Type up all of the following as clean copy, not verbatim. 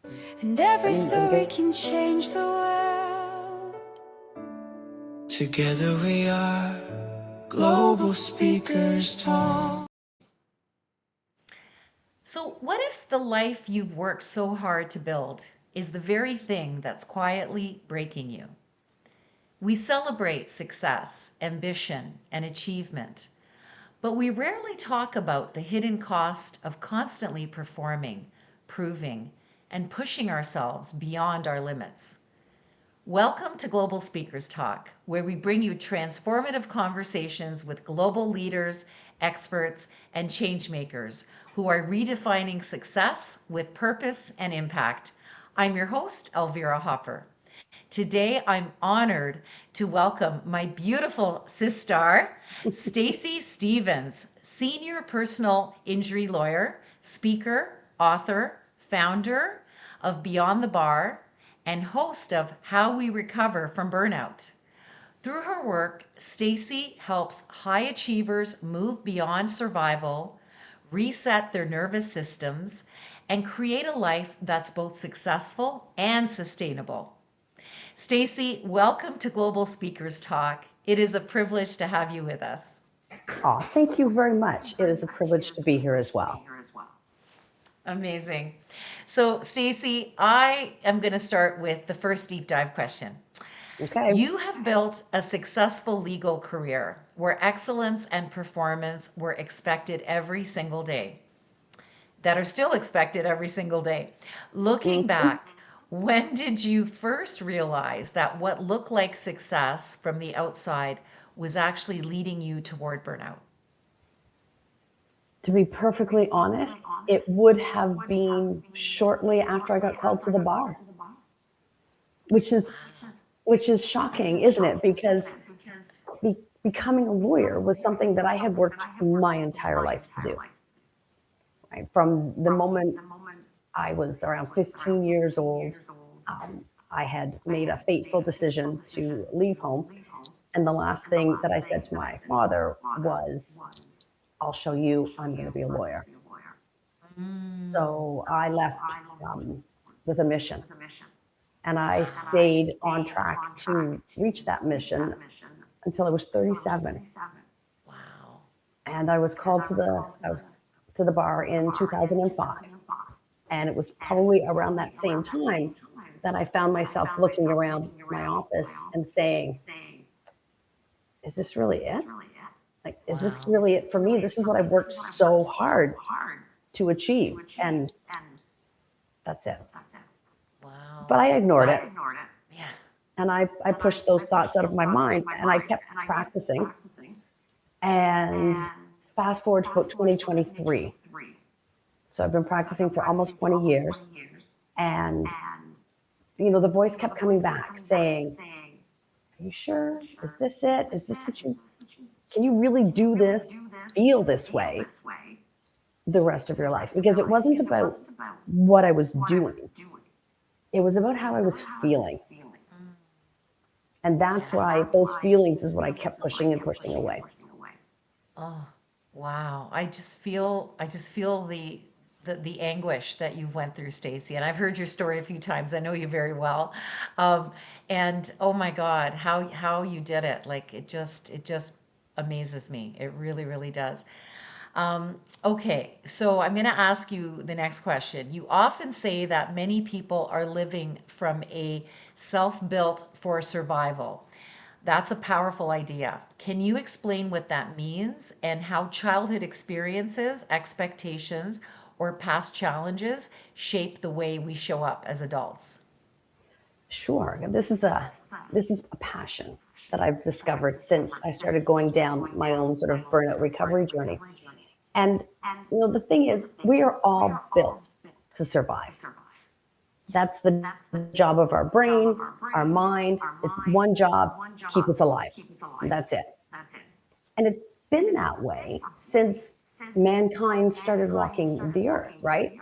And every story can change the world. Together we are Global Speakers Talk. So, what if the life you've worked so hard to build is the very thing that's quietly breaking you? We celebrate success, ambition, and achievement, but we rarely talk about the hidden cost of constantly performing, proving, and pushing ourselves beyond our limits. Welcome to Global Speakers Talk, where we bring you transformative conversations with global leaders, experts, and changemakers who are redefining success with purpose and impact. I'm your host, Elvira Hopper. Today, I'm honored to welcome my beautiful sister, Stacey Stevens, senior personal injury lawyer, speaker, author, founder of Beyond the Bar, and host of How We Recover From Burnout. Through her work, Stacey helps high achievers move beyond survival, reset their nervous systems, and create a life that's both successful and sustainable. Stacey, welcome to Global Speakers Talk. It is a privilege to have you with us. Oh, thank you very much. It is a privilege to be here as well. Amazing. So, Stacey, I am going to start with the first deep dive question. Okay. You have built a successful legal career where excellence and performance were expected every single day, that are still expected every single day. Looking back, when did you first realize that what looked like success from the outside was actually leading you toward burnout? To be perfectly honest, it would have been shortly after I got called to the bar, which is shocking, isn't it? Because becoming a lawyer was something that I had worked my entire life to do. Right? From the moment I was around 15 years old, I had made a fateful decision to leave home. And the last thing that I said to my father was, I'll show you, I'm going to be a lawyer. So I left with a mission. And I stayed on track to reach that mission until I was 37. Wow. And I was called to the bar in 2005. And it was probably around that same time that I found myself looking around my office and saying, is this really it? Like, is this really it for me? This is what I've worked so hard to achieve. And that's it. Wow. But I ignored it. Yeah. And I pushed those thoughts out of my mind and I kept practicing. And fast forward to about 2023. So I've been practicing for almost 20 years. And, the voice kept coming back saying, are you sure? Is this it? Is this can you really do this, feel this way the rest of your life? Because it wasn't about what I was doing. It was about how I was feeling. And that's why those feelings is what I kept pushing and pushing away. Oh, wow. I just feel the anguish that you've went through, Stacey. And I've heard your story a few times. I know you very well. And oh my God, how you did it. Like it just amazes me. It really, really does. Okay, so I'm going to ask you the next question. You often say that many people are living from a self-built for survival. That's a powerful idea. Can you explain what that means and how childhood experiences, expectations, or past challenges shape the way we show up as adults? Sure. This is a passion that I've discovered since I started going down my own sort of burnout recovery journey. And the thing is, we are all built to survive. That's the job of our brain, our mind. It's one job, keep us alive. That's it. And it's been that way since mankind started walking the earth, right?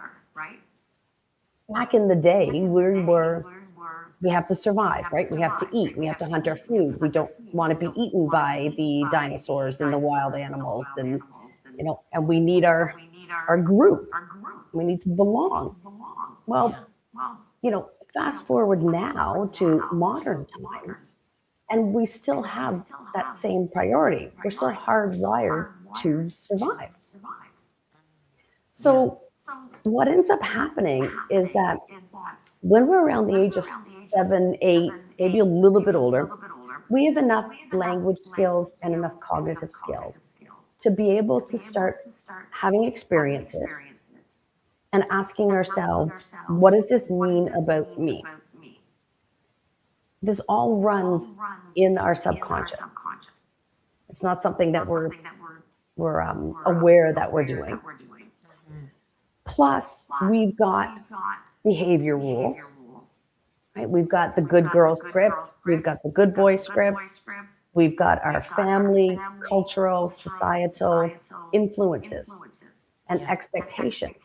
Back in the day, we have to survive, right? We have to eat. We have to hunt our food. We don't want to be eaten by the dinosaurs and the wild animals, and we need our group. We need to belong. Well, fast forward now to modern times, and we still have that same priority. We're still hardwired to survive. Yeah. So what ends up happening is that when we're around the age of 7, 8, maybe a little bit older, we have enough language skills and enough cognitive skills to be able to start having experiences and asking ourselves, what does this mean about me? This all runs in our subconscious. It's not something that we're aware that we're doing. Plus, we've got behavior rules, right? We've got the good girl script, we've got the good boy script, we've got our family, cultural, societal influences and expectations.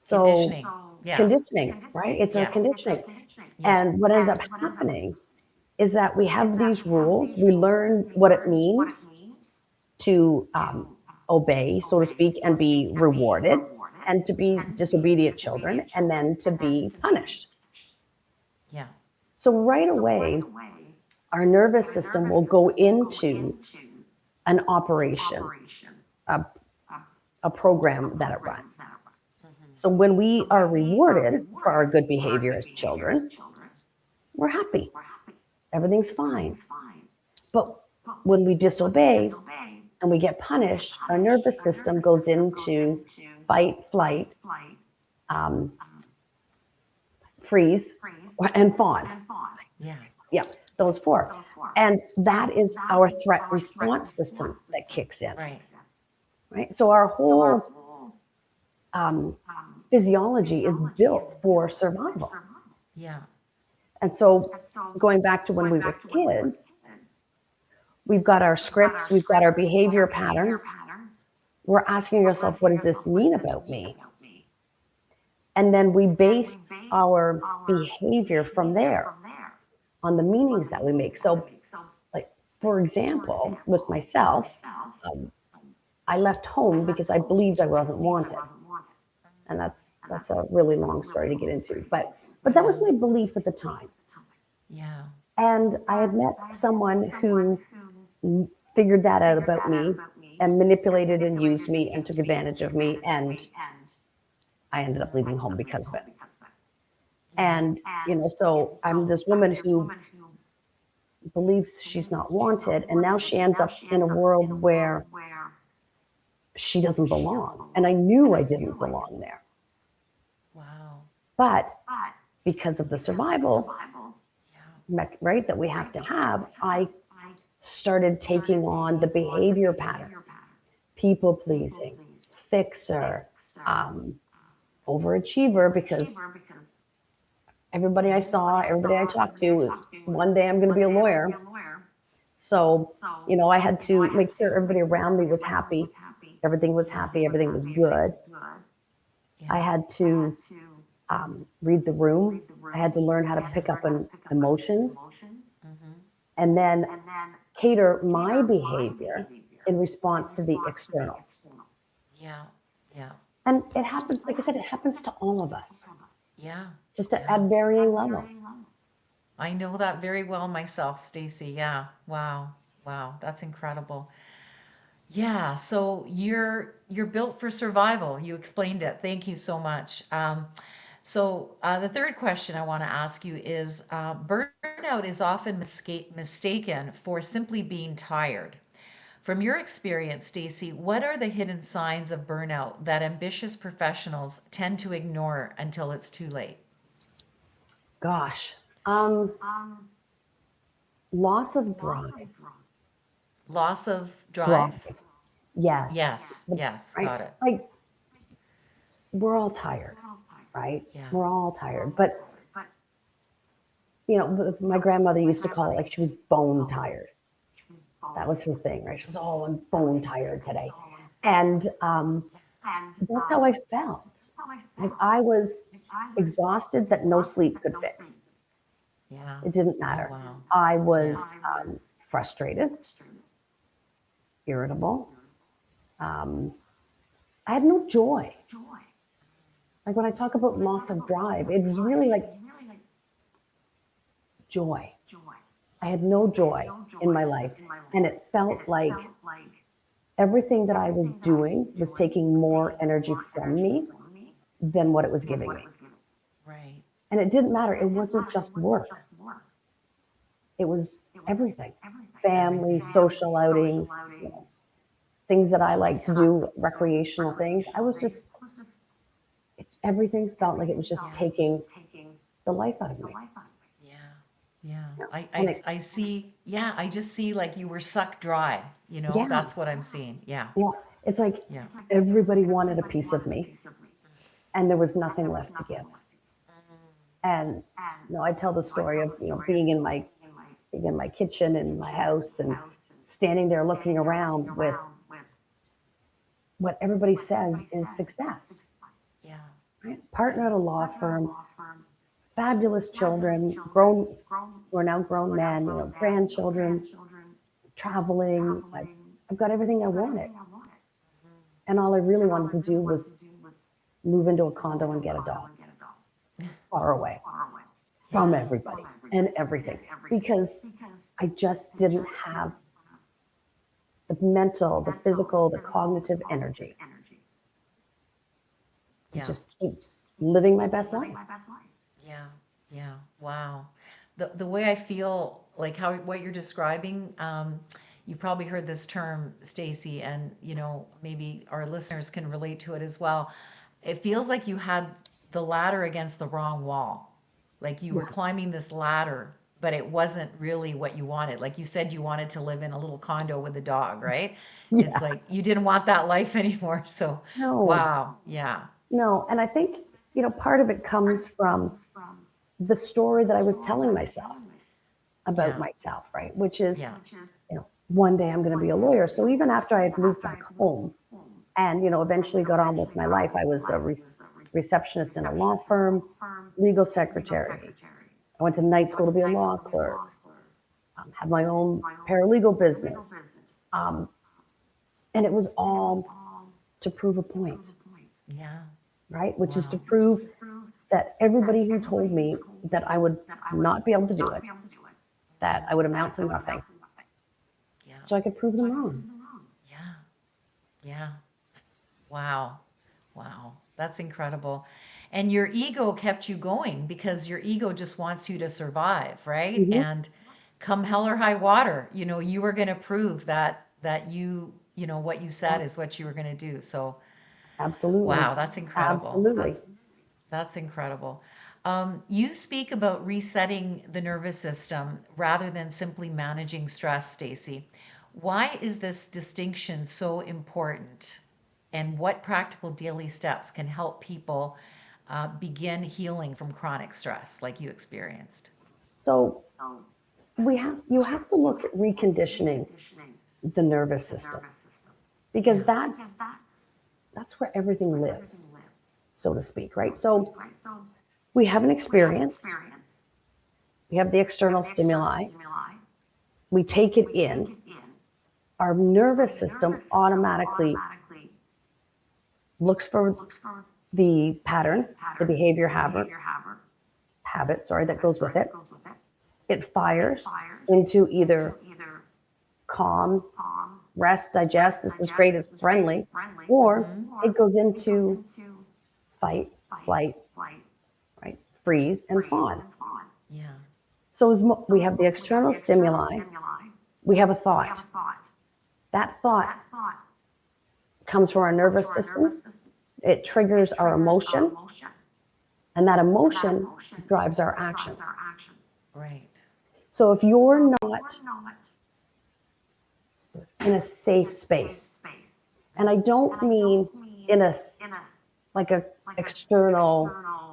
So Conditioning. Yeah. conditioning, right? It's our Yeah. conditioning. Yeah. And what ends up happening is that we have these rules, we learn what it means to obey, so to speak, and be rewarded, and to be disobedient children, and then to be punished. Yeah. So right away, our nervous system will go into an operation, a program that it runs. So when we are rewarded for our good behavior as children, we're happy. Everything's fine. But when we disobey and we get punished, our nervous system goes into fight, flight, freeze, and fawn. Yeah. Yeah, those four. And that is our threat response system that kicks in, Right. right? So our whole physiology is built for survival. Yeah. And so going back to when we were kids, we've got our scripts, we've got our behavior patterns. We're asking ourselves, what does this mean about me? And then we base our behavior from there on the meanings that we make. So, like, for example, with myself, I left home because I believed I wasn't wanted. And that's a really long story to get into. But that was my belief at the time. Yeah. And I had met someone who figured that out about me and manipulated and used me and took advantage of me. And I ended up leaving home because of it. And, so I'm this woman who believes she's not wanted. And now she ends up in a world where she doesn't belong. And I knew I didn't belong there. Wow. But because of the survival, right, that we have to have, I started taking on the behavior patterns, people pleasing, fixer, overachiever, because everybody I saw, everybody I talked to was, one day I'm going to be a lawyer. So, I had to make sure everybody around me was happy. Everything was happy. Everything was good. Yeah. I had to read the room. I had to learn how to pick up on emotions, and then cater my behavior in response to the external. Yeah. Yeah. And it happens, like I said, it happens to all of us, Yeah. just at varying levels. I know that very well myself, Stacey. Yeah. Wow. Wow. That's incredible. Yeah. So you're built for survival. You explained it. Thank you so much. So the third question I want to ask you is burnout is often mistaken for simply being tired. From your experience, Stacey, what are the hidden signs of burnout that ambitious professionals tend to ignore until it's too late? Gosh, loss of drive. Loss of drive? Drive. Yes. Yes. Yes. Right? Got it. Like, we're all tired, right? Yeah. We're all tired. But, my grandmother used to call it like she was bone tired. That was her thing, right? She was, I'm bone tired today. And that's how I felt. Like, I was exhausted that no sleep could fix. Yeah. It didn't matter. Wow. I was frustrated, irritable. I had no joy. Like when I talk about loss of drive, it was really like joy. I had no joy in my life. And it felt like everything that I was doing was taking more energy from me than what it was giving me. Right. And it didn't matter. It wasn't just work. It was everything. Family, social outings, you know, things that I like to do, recreational things. I was just, everything felt like it was just taking the life out of me. Yeah. Yeah. And it, I see. Yeah. I just see like you were sucked dry. yeah, That's what I'm seeing. Yeah. yeah. It's like Yeah. everybody wanted a piece of me and there was nothing left to give. And, you know, I tell the story of, you know, being in my kitchen in my house and standing there looking around with what everybody says is success. Yeah. Right? Partner at a law firm, fabulous children, grown, who are now grown men, you know, grandchildren, traveling. I've got everything I wanted. And all I really wanted to do was move into a condo and get a dog far away from everybody and everything because I just didn't have the mental, the physical, the cognitive energy to Yeah. just keep living my best life. Yeah. Yeah. Wow. The way I feel like what you're describing, you probably heard this term, Stacey, and maybe our listeners can relate to it as well. It feels like you had the ladder against the wrong wall. Like you were Yeah. climbing this ladder, but it wasn't really what you wanted. Like you said, you wanted to live in a little condo with a dog, right? It's Yeah. like you didn't want that life anymore. So, No, wow. Yeah. no. And I think, part of it comes from the story that I was telling myself about Yeah. myself, right? Which is, Yeah. one day I'm going to be a lawyer. So even after I had moved back home and, eventually got on with my life, I was a receptionist in a law firm, legal secretary. I went to night school to be a law clerk, had my own paralegal business. Um, and it was all to prove a point, Yeah. right? Which is to Wow. prove that everybody who told me that I would not be able to do it, that I would amount to nothing, Yeah. so I could prove them wrong. Yeah. Yeah. Wow. Wow. That's incredible. And your ego kept you going because your ego just wants you to survive, right? Hmm. And come hell or high water, you were going to prove that what you said Yeah, is what you were going to do. So, absolutely. wow, that's incredible. Absolutely. That's incredible. You speak about resetting the nervous system rather than simply managing stress, Stacey. Why is this distinction so important? And what practical daily steps can help people begin healing from chronic stress like you experienced? So you have to look at reconditioning the nervous system because Yeah. that's where everything lives, so to speak, right? So we have an experience, we have the external stimuli, we take it in, our nervous system automatically looks for the pattern, the behavior habit, that goes with it. It fires into either calm, rest, digest, this is great, it's friendly, or it goes into fight, flight, right? Freeze and fawn. Yeah. So we have the external stimuli, we have a thought. That thought comes from our nervous system, it triggers our emotion, and that emotion drives our actions. Right. So if you're not in a safe space, and I don't mean in a like a external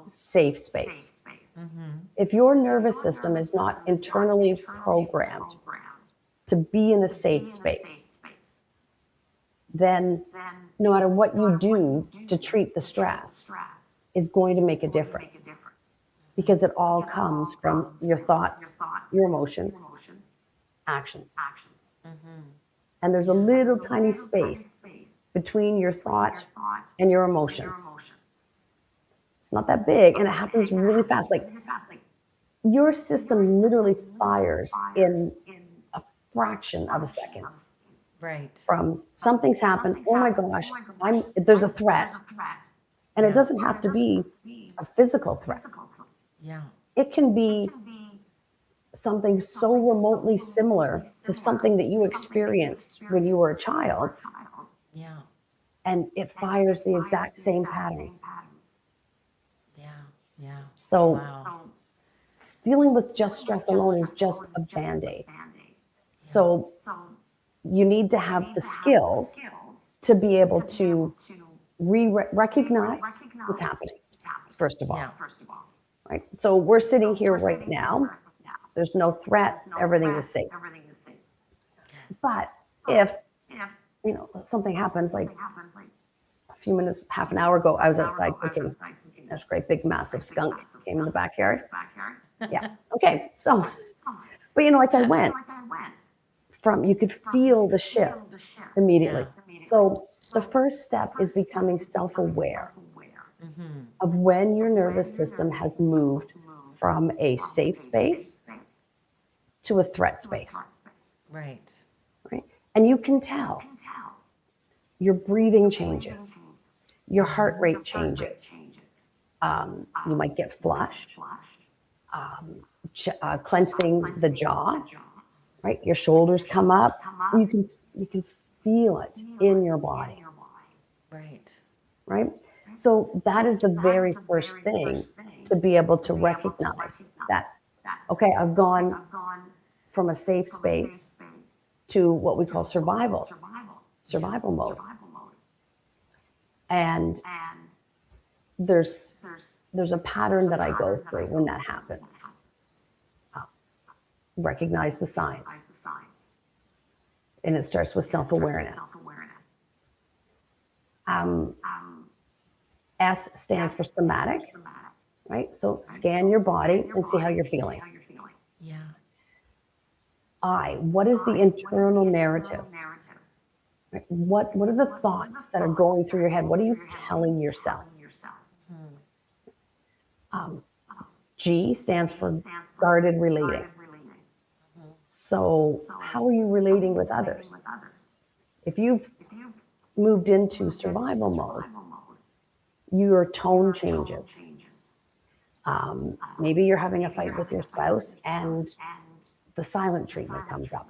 safe space. If your nervous system is not internally programmed to be in a safe space, then no matter what you do to treat the stress is going to make a difference because it all comes from your thoughts, your emotions, actions. And there's a little tiny space between your thought and your emotions. not that big, and it happens really fast. Like your system literally fires in a fraction of a second Right. from something's happened. Oh my gosh, there's a threat. And it doesn't have to be a physical threat. Yeah. It can be something so remotely similar to something that you experienced when you were a child, Yeah. and it fires the exact same patterns. Yeah. Yeah. So Wow. dealing with just stress alone is just a Band-Aid. So you need to have the skills to be able to recognize what's happening, first of all. Yeah. Right? So we're sitting here right now. There's no threat. Everything is safe. But if something happens, like a few minutes, half an hour ago, I was outside cooking. This great big massive skunk came in the backyard. Yeah. Okay. So, but like I went from, you could feel the shift immediately. So the first step is becoming self-aware of when your nervous system has moved from a safe space to a threat space. Right. Right? And you can tell your breathing changes, your heart rate changes. You might get flushed, clenching the jaw, right? Your shoulders come up. You can feel it in your body, Right. right? So that is the very first thing, to be able to recognize that, okay, I've gone from a safe space to what we call survival mode. And there's a pattern that I go through when that happens. Recognize the signs. And it starts with self-awareness. S stands for somatic, right? So scan your body and see how you're feeling. Yeah. I, what is the internal narrative? Right? What are the thoughts that are going through your head? What are you telling yourself? G stands for guarded relating. So how are you relating with others? If you've moved into survival mode, your tone changes. Maybe you're having a fight with your spouse and the silent treatment comes up.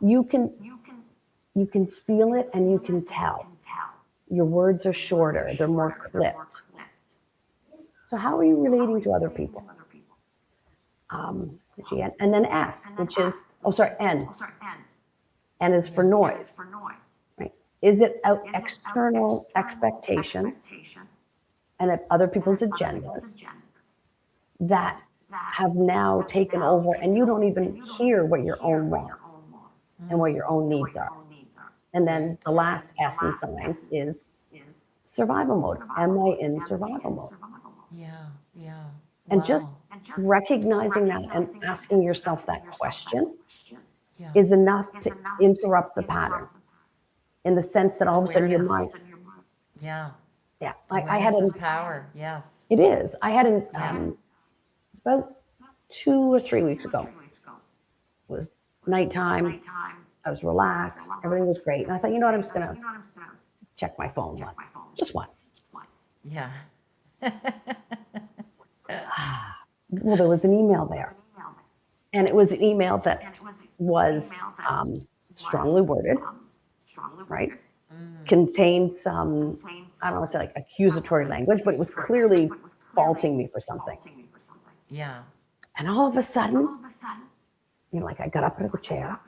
You can feel it and you can tell. Your words are shorter, they're more clipped. So how are you relating to other people? And then S, which is, N. N is for noise. Right? Is it external expectations and other people's agendas that have now taken over, and you don't even hear what your own wants and what your own needs are? And then the last S in science is survival mode. Am I in survival mode? Yeah. Yeah. And Wow. just recognizing that and asking yourself that question Yeah. is enough to interrupt the pattern, in the sense that all of a sudden your Awareness. mind, Yeah. I had Awareness is power. Yes. it is. I had Yeah. about 2 or 3 weeks ago. It was nighttime. I was relaxed. Everything was great. And I thought, you know what, I'm just going to check my phone once. Just once. Yeah. Well, there was an email there. And it was an email that was strongly worded, right? Contained some, I don't want to say like accusatory language, but it was clearly faulting me for something. Yeah. And all of a sudden, like I got up out of the chair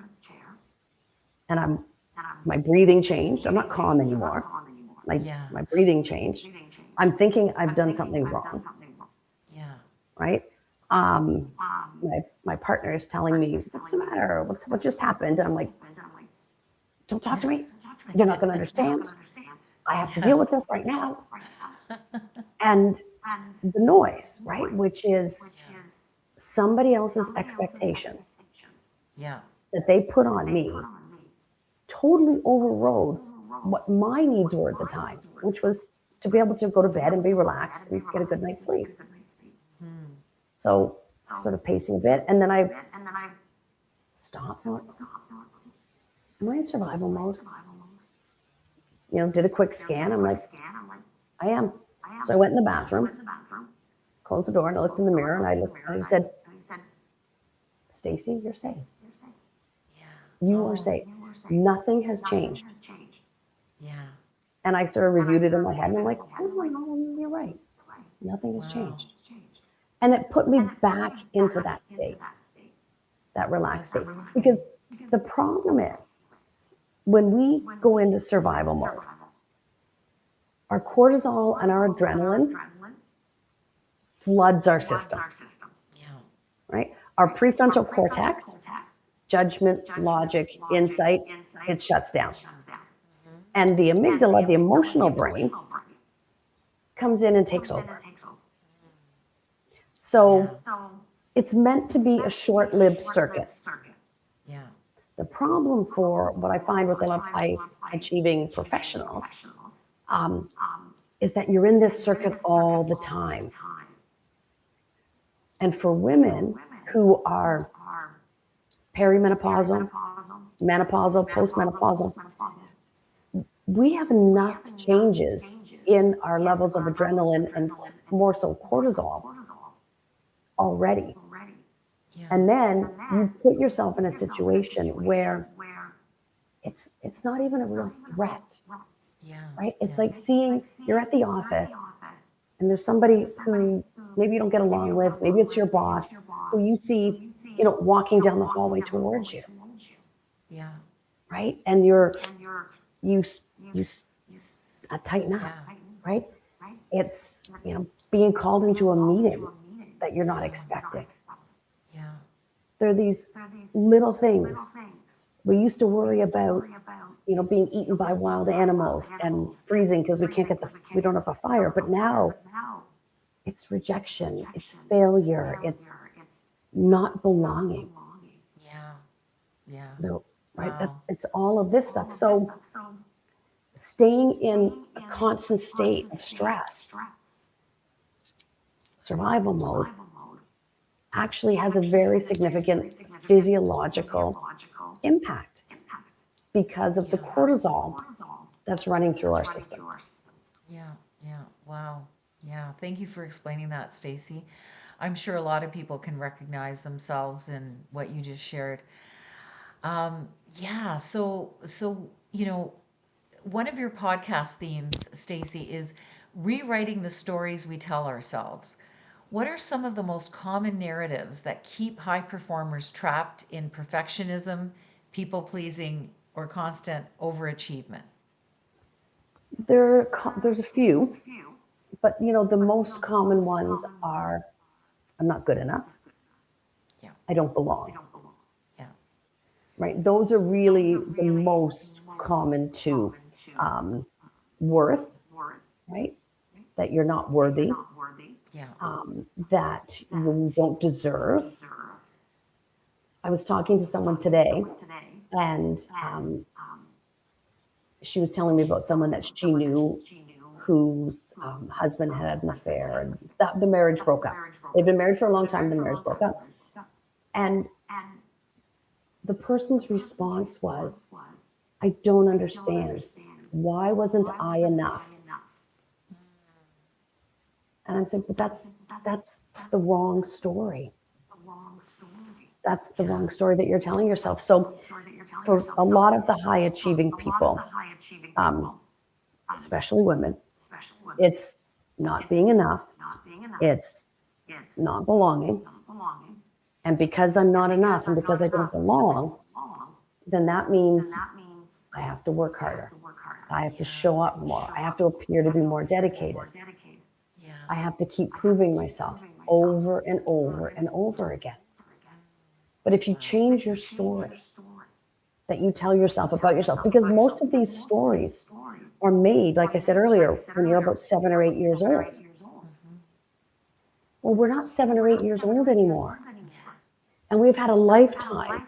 and my breathing changed. I'm not calm anymore. My breathing changed. I'm thinking I've done something wrong. Yeah. Right? My partner is telling me, what's the matter? What just happened? And I'm like, don't talk to me. You're not going to understand. I have to deal with this right now. And the noise, right? Which is somebody else's expectations Yeah. that they put on me totally overrode what my needs were at the time, which was to be able to go to bed and be relaxed and get a good night's sleep. So sort of pacing a bit, and then I stopped. Am I in survival mode? Did a quick scan. I'm like, I am. So I went in the bathroom, closed the door, and I looked in the mirror, and I said, Stacey, you're safe. You are safe. Nothing has changed. Yeah. And I sort of reviewed it in my head, and I'm like, oh, you're right. Nothing has changed. And it put me back into that state, that relaxed state. Because the problem is, when we go into survival mode, our cortisol and our adrenaline floods our system, right? Our prefrontal cortex, judgment, logic, insight, it shuts down. And the amygdala, the emotional brain, comes in and takes over. So it's meant to be a short-lived circuit. Yeah. The problem for what I find with a lot of high-achieving professionals is that you're in this circuit all the time. And for women who are perimenopausal, menopausal, postmenopausal, we have enough changes in our levels of adrenaline and more so cortisol already. Yeah. And then you put yourself in a situation where it's not even a real threat, Yeah. right? It's like seeing you're at the office and there's somebody who maybe you don't get along with, maybe it's your boss, who you see, walking down the hallway towards you, Yeah. right? And you tighten up, right? It's, being called into a meeting that you're not expecting. Yeah. There are these little things. We used to worry about, being eaten by wild animals and freezing because we don't have a fire. But now it's rejection, it's failure, it's not belonging. Yeah. Yeah. Right? Wow. It's all of this stuff. So staying in a constant state of stress, survival mode, actually has a very significant physiological impact because of the cortisol that's running through our system. Yeah. Yeah. Wow. Yeah. Thank you for explaining that, Stacey. I'm sure a lot of people can recognize themselves in what you just shared. Yeah. So, one of your podcast themes, Stacey, is rewriting the stories we tell ourselves. What are some of the most common narratives that keep high performers trapped in perfectionism, people pleasing, or constant overachievement? There's a few, but the most common ones are I'm not good enough. Yeah. I don't belong. Yeah. Right? Those are really the most common to worth, right? That you're not worthy, Yeah. that you don't deserve. I was talking to someone today, and she was telling me about someone that she knew whose husband had an affair, and the marriage broke up. They'd been married for a long time, the marriage broke up. And the person's response was, I don't understand. Why wasn't I enough? And I'm saying, but that's the wrong story. That's the wrong story that you're telling yourself. So for a lot of the high achieving people, especially women, it's not being enough. It's not belonging. And because I'm not enough and because I don't belong, then that means I have to work harder. I have to show up more. I have to appear to be more dedicated. Yeah. I have to keep proving myself over and over and over again. But if you change your story that you tell yourself about yourself, because most of these stories are made, like I said earlier, when you're about 7 or 8 years old. Well, we're not 7 or 8 years old anymore. And we've had a lifetime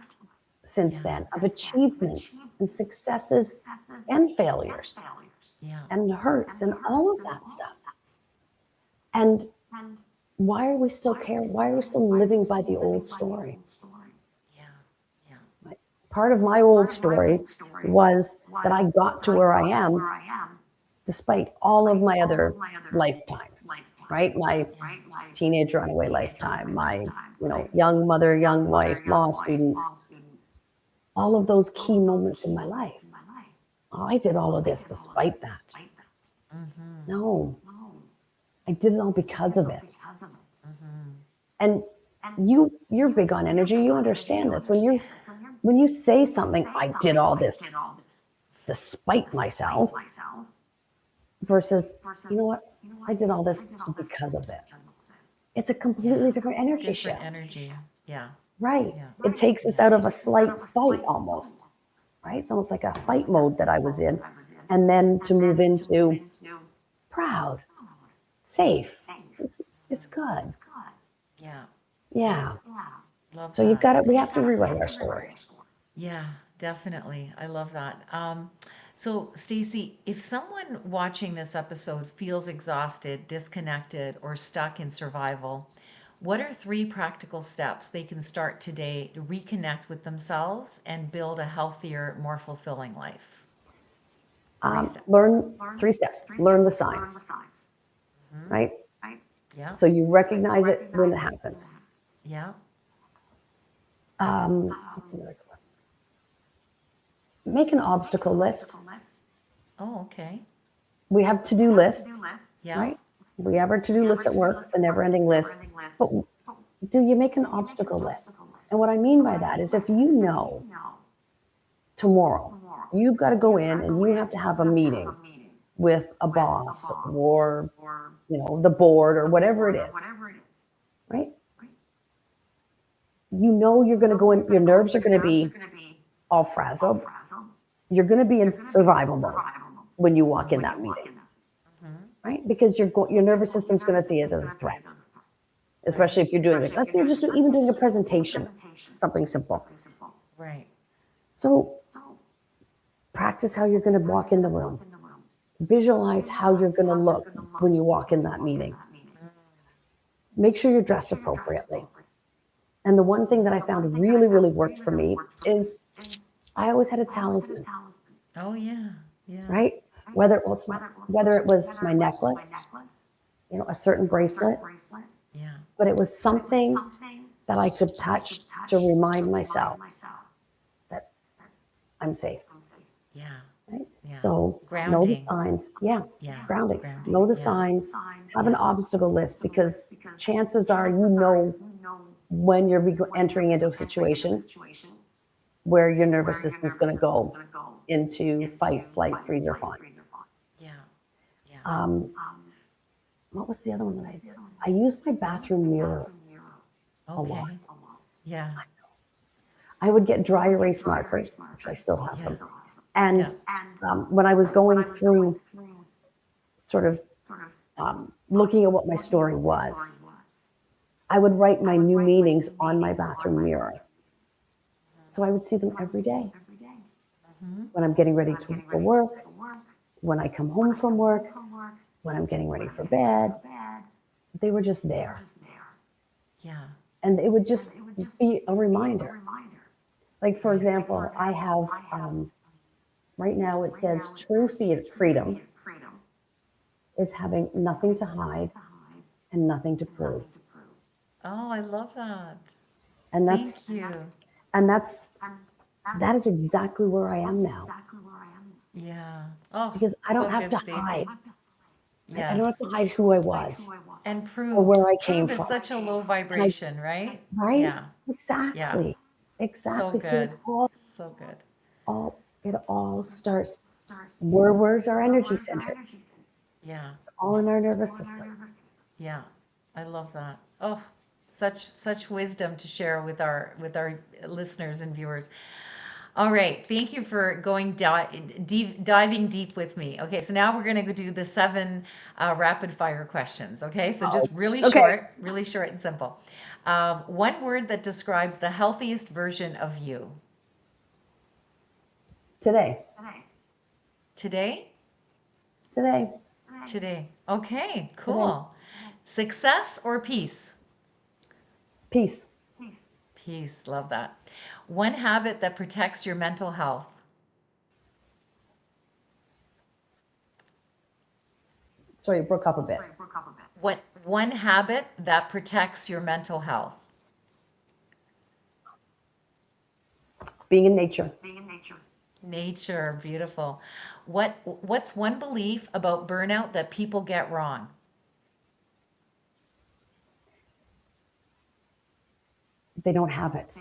since then of achievements and successes and failures. Yeah. and hurts and all of that stuff. And why are we still caring? Why are we still living by the old story? Yeah. Yeah. Like, part of my old story was that I got to where I am despite all of my other lifetimes, right? My teenage runaway lifetime, my young mother, young wife, law student, all of those key moments in my life. Oh, I did all of this despite that. Mm-hmm. No, I did it all because of it. Mm-hmm. And you're big on energy. You understand this. When you say something, I did all this despite myself, versus, you know what, I did all this because of it. It's a completely different energy Different shift. energy. Yeah. Right. Yeah. It takes us out of a slight fight almost. Right? It's almost like a fight mode that I was in. And then to move into proud, safe. It's good. Yeah. Yeah. Love So that. we have to rewrite our story. Yeah, definitely. I love that. So, Stacey, if someone watching this episode feels exhausted, disconnected, or stuck in survival, what are 3 practical steps they can start today to reconnect with themselves and build a healthier, more fulfilling life? 3 steps. Learn 3 steps. Learn the signs, right? Yeah. So you recognize it when it happens. Yeah. What's another one? Make an obstacle list. Oh, okay. We have to-do lists, Yeah. right? We have our to-do list at work, the never-ending list. But do you make an obstacle list? And what I mean by that is, if you know tomorrow you've got to go in and you have to have a meeting with a boss or the board or whatever it is, right? You know you're going to go in, your nerves are going to be all frazzled. You're going to be in survival mode when you walk in that meeting, right? Because your nervous system's going to see it as a threat, especially if you're doing it. Let's say you're just even doing a presentation, something simple. Right. So practice how you're going to walk in the room. Visualize how you're going to look when you walk in that meeting. Make sure you're dressed appropriately. And the one thing that I found really, really worked for me is I always had a talisman. Oh, yeah. Yeah. Right? Whether it was my necklace, a certain bracelet, Yeah. but it was something that I could touch to remind myself that I'm safe. Yeah. Right? Yeah. So know the Grounding. signs. Yeah. Yeah. Grounding. Grounding. Know the Yeah. signs. Have an obstacle list, because chances are when you're entering into a situation where your nervous system's going to go into fight, flight, freeze, or fawn. Yeah. Yeah. What was the other one that I did? I used my bathroom mirror a Okay. lot. Yeah. I would get dry erase markers, which I still have them. And Yeah. when I was going through sort of looking at what my story was, I would write my new meanings on my bathroom mirror. So I would see them every day. When I'm getting ready for work, when I come home from work, when I'm getting ready for bed, they were just there. Yeah. And it would just be a reminder. Like, for example, I have, right now it says true freedom is having nothing to hide and nothing to prove. Oh, I love that. And Thank you. that is exactly where I am now. Yeah. Oh, Because I don't so have good, to Stacey. hide. Yes. I don't have to hide who I was And prove. or where I came Prove is from. such a low vibration, right? Right? Yeah. Exactly. Exactly. So good. So So good. it all starts. Where's our energy center? Yeah. It's all in our nervous system. Yeah. I love that. Oh, such wisdom to share with our listeners and viewers. All right, thank you for going diving deep with me. Okay, so now we're going to go do the 7 rapid fire questions. Okay, so just really short and simple. One word that describes the healthiest version of you. Today. Today? Today. Today. Okay, cool. Success or peace? Peace. Peace. Love that. One habit that protects your mental health. Sorry, it broke up a bit. What one habit that protects your mental health? Being in nature. Nature, beautiful. What's one belief about burnout that people get wrong? They don't have it.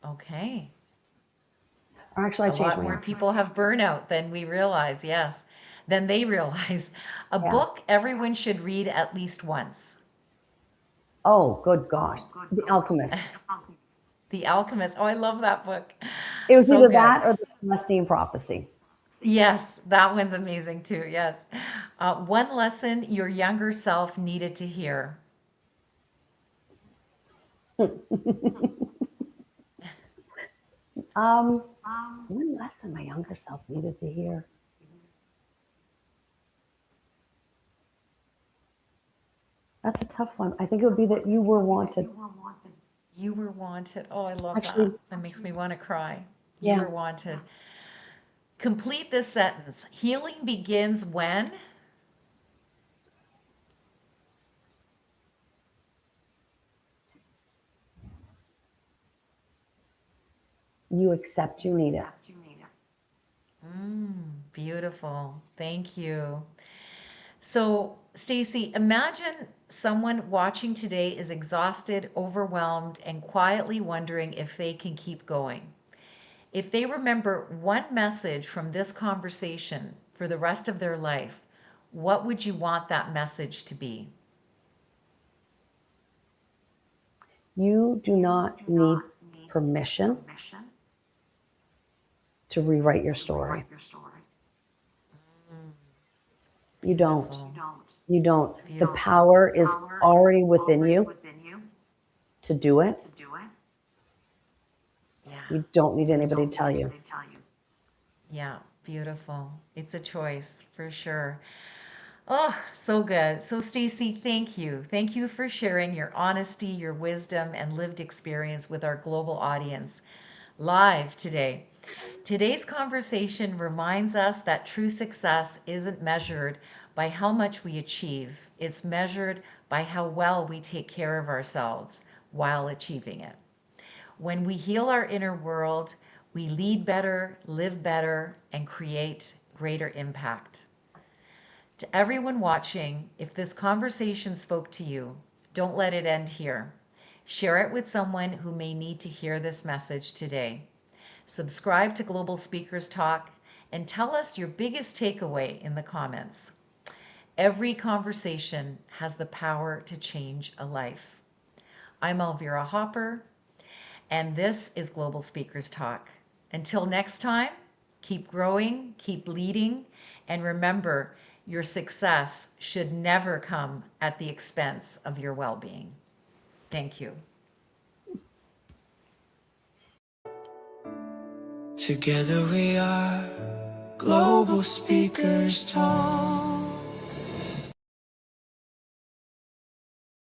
Okay. Or actually, I A changed lot my more answer. people have burnout than we realize, yes, than they realize. A Yeah. book everyone should read at least once. Oh, good gosh. The Alchemist. The Alchemist. Oh, I love that book. It was So either good. that or the Celestine Prophecy. Yes, that one's amazing too. Yes. One lesson your younger self needed to hear. One lesson my younger self needed to hear. That's a tough one. I think it would be that you were wanted. You were wanted. Oh, I love Actually, that. That makes me want to cry. You yeah. were wanted. Complete this sentence. Healing begins when? You accept you need it. Beautiful. Thank you. So, Stacey, imagine someone watching today is exhausted, overwhelmed, and quietly wondering if they can keep going. If they remember one message from this conversation for the rest of their life, what would you want that message to be? You do not need permission to rewrite your story. You don't. You don't. The power is already within you to do it. Yeah. You don't need anybody to tell you. Yeah, beautiful. It's a choice for sure. Oh, so good. So, Stacey, thank you. Thank you for sharing your honesty, your wisdom, and lived experience with our global audience live today. Today's conversation reminds us that true success isn't measured by how much we achieve, it's measured by how well we take care of ourselves while achieving it. When we heal our inner world, we lead better, live better, and create greater impact. To everyone watching, if this conversation spoke to you, don't let it end here. Share it with someone who may need to hear this message today. Subscribe to Global Speakers Talk and tell us your biggest takeaway in the comments. Every conversation has the power to change a life. I'm Elvira Hopper, and this is Global Speakers Talk. Until next time, keep growing, keep leading, and remember, your success should never come at the expense of your well-being. Thank you. Together we are Global Speakers Talk.